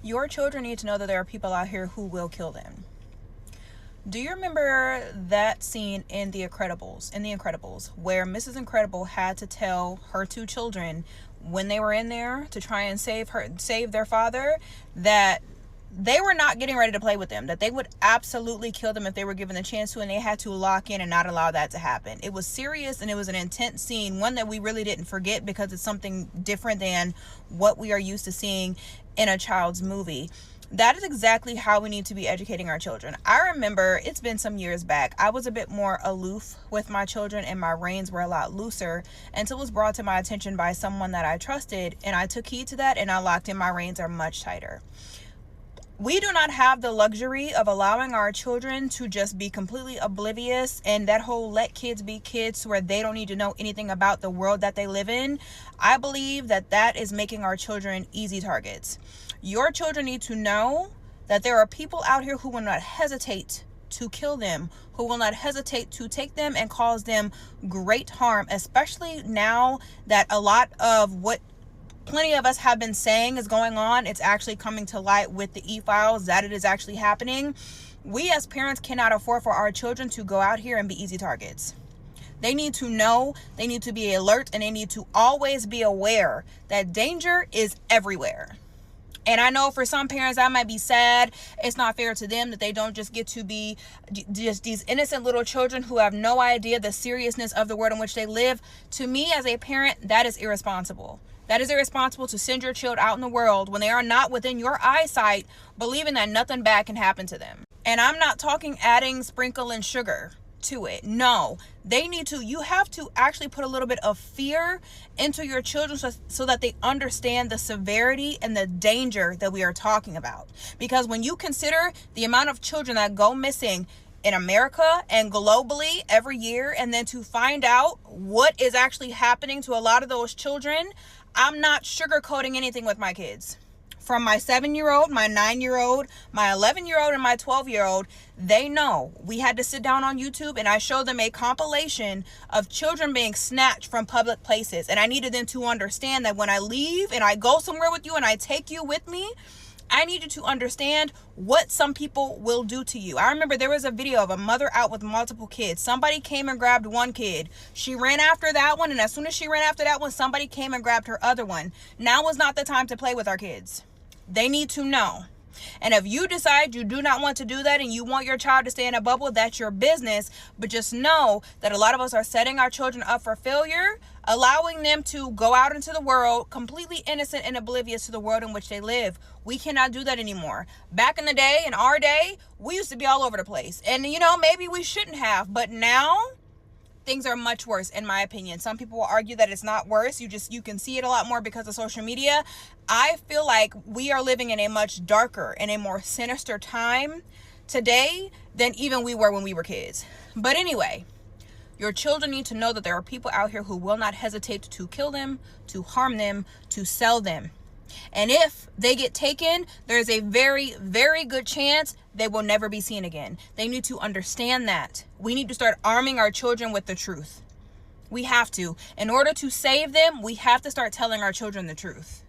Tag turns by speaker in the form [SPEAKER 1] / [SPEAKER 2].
[SPEAKER 1] Your children need to know that there are people out here who will kill them. Do you remember that scene in The Incredibles, where Mrs. Incredible had to tell her two children when they were in there to try and save their father, that they were not getting ready to play with them, that they would absolutely kill them if they were given the chance to, and they had to lock in and not allow that to happen. It was serious and it was an intense scene, one that we really didn't forget because it's something different than what we are used to seeing in a child's movie. That is exactly how we need to be educating our children. I remember it's been some years back, I was a bit more aloof with my children and my reins were a lot looser until it was brought to my attention by someone that I trusted, and I took heed to that and I locked in. My reins are much tighter. We do not have the luxury of allowing our children to just be completely oblivious, and that whole let kids be kids where they don't need to know anything about the world that they live in. I believe that that is making our children easy targets. Your children need to know that there are people out here who will not hesitate to kill them, who will not hesitate to take them and cause them great harm, especially now that a lot of what plenty of us have been saying is going on, it's actually coming to light with the e-files, that it is actually happening. We as parents cannot afford for our children to go out here and be easy targets. They need to know, they need to be alert, and they need to always be aware that danger is everywhere. And I know for some parents that might be sad. It's not fair to them that they don't just get to be just these innocent little children who have no idea the seriousness of the world in which they live. To me as a parent, that is irresponsible. That is irresponsible to send your child out in the world when they are not within your eyesight, believing that nothing bad can happen to them. And I'm not talking adding sprinkle and sugar to it. No, you have to actually put a little bit of fear into your children so that they understand the severity and the danger that we are talking about. Because when you consider the amount of children that go missing in America and globally every year, and then to find out what is actually happening to a lot of those children, I'm not sugarcoating anything with my kids. From my 7-year-old, my 9-year-old, my 11-year-old, and my 12-year-old, they know. We had to sit down on YouTube and I showed them a compilation of children being snatched from public places. And I needed them to understand that when I leave and I go somewhere with you and I take you with me, I need you to understand what some people will do to you. I remember there was a video of a mother out with multiple kids. Somebody came and grabbed one kid. She ran after that one, and as soon as she ran after that one, somebody came and grabbed her other one. Now is not the time to play with our kids. They need to know. And if you decide you do not want to do that and you want your child to stay in a bubble, that's your business. But just know that a lot of us are setting our children up for failure, allowing them to go out into the world completely innocent and oblivious to the world in which they live. We cannot do that anymore. Back in the day, in our day, we used to be all over the place. And, maybe we shouldn't have. But now things are much worse, in my opinion. Some people will argue that it's not worse. You can see it a lot more because of social media. I feel like we are living in a much darker and a more sinister time today than even we were when we were kids. But anyway, your children need to know that there are people out here who will not hesitate to kill them, to harm them, to sell them. And if they get taken, there's a very, very good chance they will never be seen again. They need to understand that. We need to start arming our children with the truth. We have to. In order to save them, we have to start telling our children the truth.